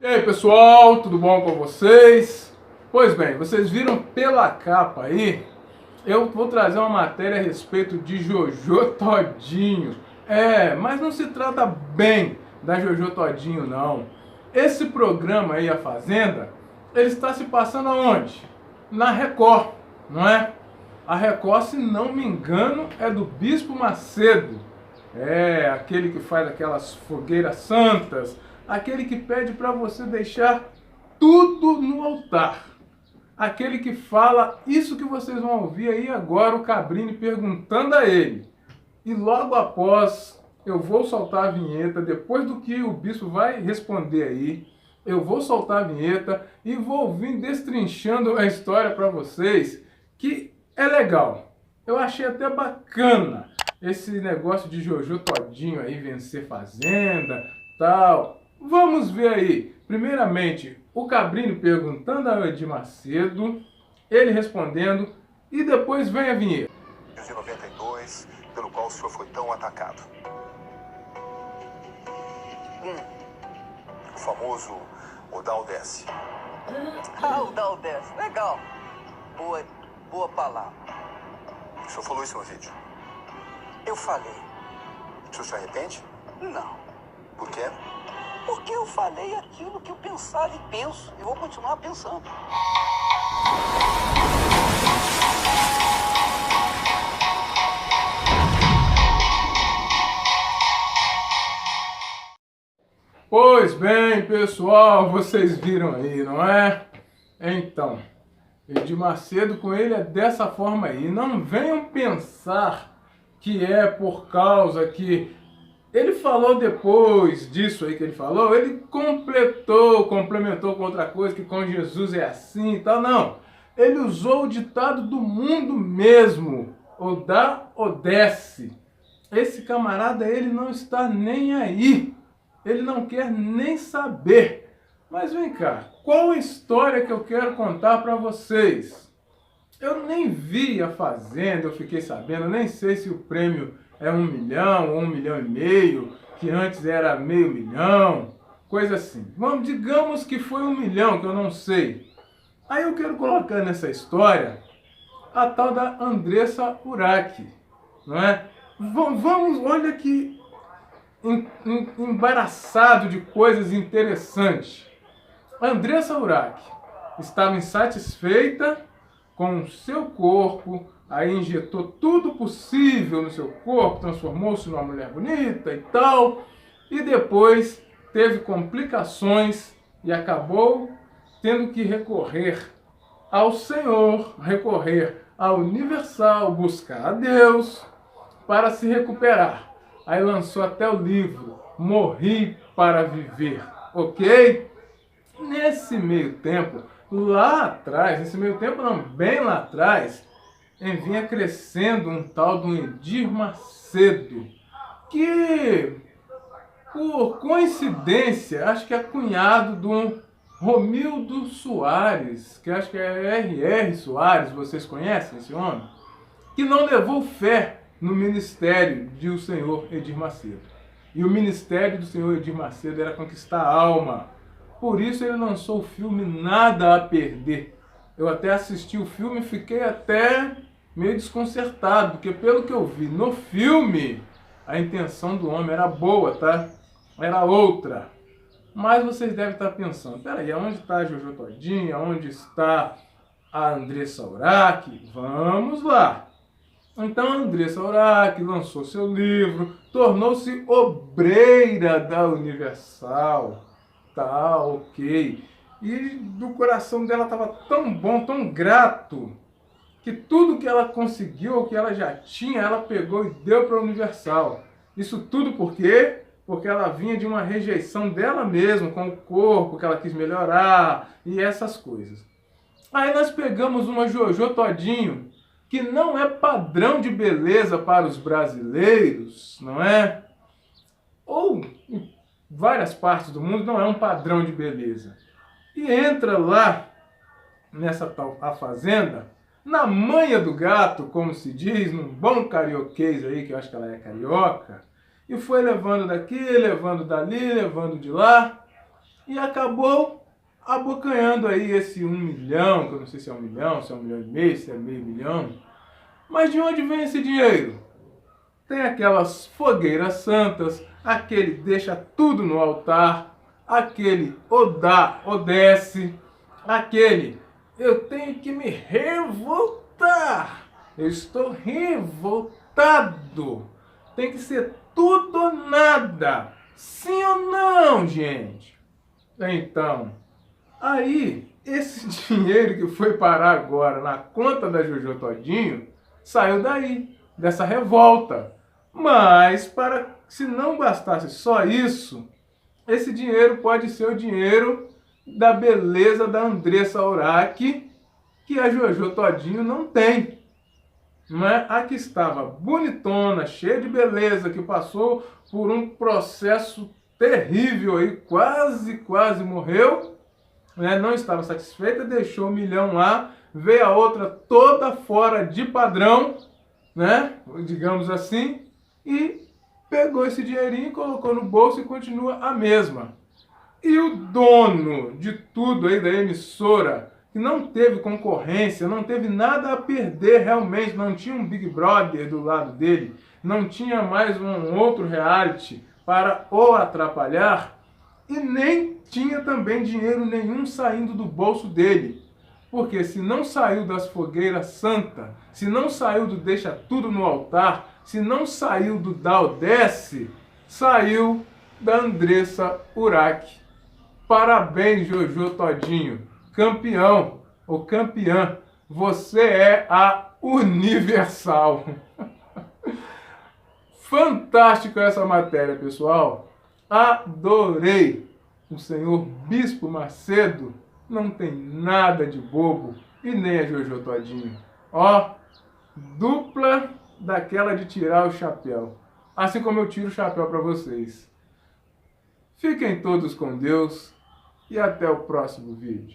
E aí pessoal, tudo bom com vocês? Pois bem, vocês viram pela capa aí, eu vou trazer uma matéria a respeito de Jojo Todinho. Mas não se trata bem da Jojo Todinho não. Esse programa aí, A Fazenda, ele está se passando aonde? Na Record, não é? A Record, se não me engano, é do Bispo Macedo. Aquele que faz aquelas fogueiras santas, aquele que pede para você deixar tudo no altar. Aquele que fala isso que vocês vão ouvir aí agora, o Cabrini perguntando a ele. E logo após, eu vou soltar a vinheta, depois do que o bispo vai responder aí, eu vou soltar a vinheta e vou vir destrinchando a história para vocês, que é legal. Eu achei até bacana esse negócio de Jojo Todinho aí vencer Fazenda, tal. Vamos ver aí. Primeiramente, o Cabrini perguntando a Edir Macedo, ele respondendo, e depois vem a vinheta. De 92, pelo qual o senhor foi tão atacado. O famoso Odaldesse. O Odaldesse, legal. Boa palavra. O senhor falou isso no vídeo? Eu falei. O senhor se arrepende? Não. Por quê? Porque eu falei aquilo que eu pensava e penso. E vou continuar pensando. Pois bem, pessoal, vocês viram aí, não é? Então, Edir Macedo com ele é dessa forma aí. Não venham pensar que é por causa que ele falou depois disso aí que ele falou, ele complementou com outra coisa, que com Jesus é assim e tal. Não, ele usou o ditado do mundo mesmo, o dá ou desce. Esse camarada, ele não está nem aí. Ele não quer nem saber. Mas vem cá, qual a história que eu quero contar para vocês? Eu nem vi A Fazenda, eu fiquei sabendo, nem sei se o prêmio é 1 milhão ou 1,5 milhão, que antes era meio milhão, coisa assim. Digamos que foi 1 milhão, que eu não sei. Aí eu quero colocar nessa história a tal da Andressa Urach, não é? Vamos, olha que embaraçado de coisas interessantes. A Andressa Urach estava insatisfeita com o seu corpo, aí injetou tudo possível no seu corpo, transformou-se numa mulher bonita e tal, e depois teve complicações e acabou tendo que recorrer ao Senhor, recorrer ao Universal, buscar a Deus para se recuperar. Aí lançou até o livro Morri para Viver, ok? Nesse meio tempo, lá atrás, nesse meio tempo não, bem lá atrás, vinha crescendo um tal do Edir Macedo, que, por coincidência, acho que é cunhado do Romildo Soares, que acho que é R.R. Soares, vocês conhecem esse homem? Que não levou fé no ministério do senhor Edir Macedo. E o ministério do senhor Edir Macedo era conquistar a alma. Por isso ele lançou o filme Nada a Perder. Eu até assisti o filme e fiquei até meio desconcertado, porque pelo que eu vi no filme, a intenção do homem era boa, tá? Era outra. Mas vocês devem estar pensando, peraí, aonde está a Jojo Todinho? Aonde está a Andressa Urach? Vamos lá. Então a Andressa Urach lançou seu livro, tornou-se obreira da Universal, tá, ok. E do coração dela estava tão bom, tão grato, que tudo que ela conseguiu, ou que ela já tinha, ela pegou e deu para a Universal. Isso tudo por quê? Porque ela vinha de uma rejeição dela mesma, com o corpo, que ela quis melhorar, e essas coisas. Aí nós pegamos uma Jojo Todinho, que não é padrão de beleza para os brasileiros, não é? Ou em várias partes do mundo não é um padrão de beleza. E entra lá, nessa tal A Fazenda, na manha do gato, como se diz, num bom carioquês aí, que eu acho que ela é carioca, e foi levando daqui, levando dali, levando de lá, e acabou abocanhando aí esse 1 milhão, que eu não sei se é 1 milhão, se é 1 milhão e meio, se é meio milhão. Mas de onde vem esse dinheiro? Tem aquelas fogueiras santas, aquele deixa tudo no altar, aquele ou dá ou desce, aquele eu tenho que me revoltar, eu estou revoltado, tem que ser tudo ou nada, sim ou não, gente? Então, aí esse dinheiro que foi parar agora na conta da Jojo Todinho saiu daí, dessa revolta. Mas, se não bastasse só isso, esse dinheiro pode ser o dinheiro da beleza da Andressa Urach, que a Jojo Todinho não tem. Não é? A que estava bonitona, cheia de beleza, que passou por um processo terrível aí, quase morreu, né? Não estava satisfeita, deixou 1 milhão lá, veio a outra toda fora de padrão, né? Digamos assim, e pegou esse dinheirinho, colocou no bolso e continua a mesma. E o dono de tudo aí da emissora, que não teve concorrência, não teve nada a perder realmente, não tinha um Big Brother do lado dele, não tinha mais um outro reality para o atrapalhar, e nem tinha também dinheiro nenhum saindo do bolso dele. Porque se não saiu das fogueiras santa, se não saiu do deixa tudo no altar, se não saiu do dá ou desce, saiu da Andressa Urach. Parabéns, Jojo Todinho, campeão ou campeã, você é a universal. Fantástico essa matéria, pessoal. Adorei. O senhor Bispo Macedo não tem nada de bobo e nem a Jojo Todinho. Ó, dupla daquela de tirar o chapéu. Assim como eu tiro o chapéu para vocês. Fiquem todos com Deus e até o próximo vídeo.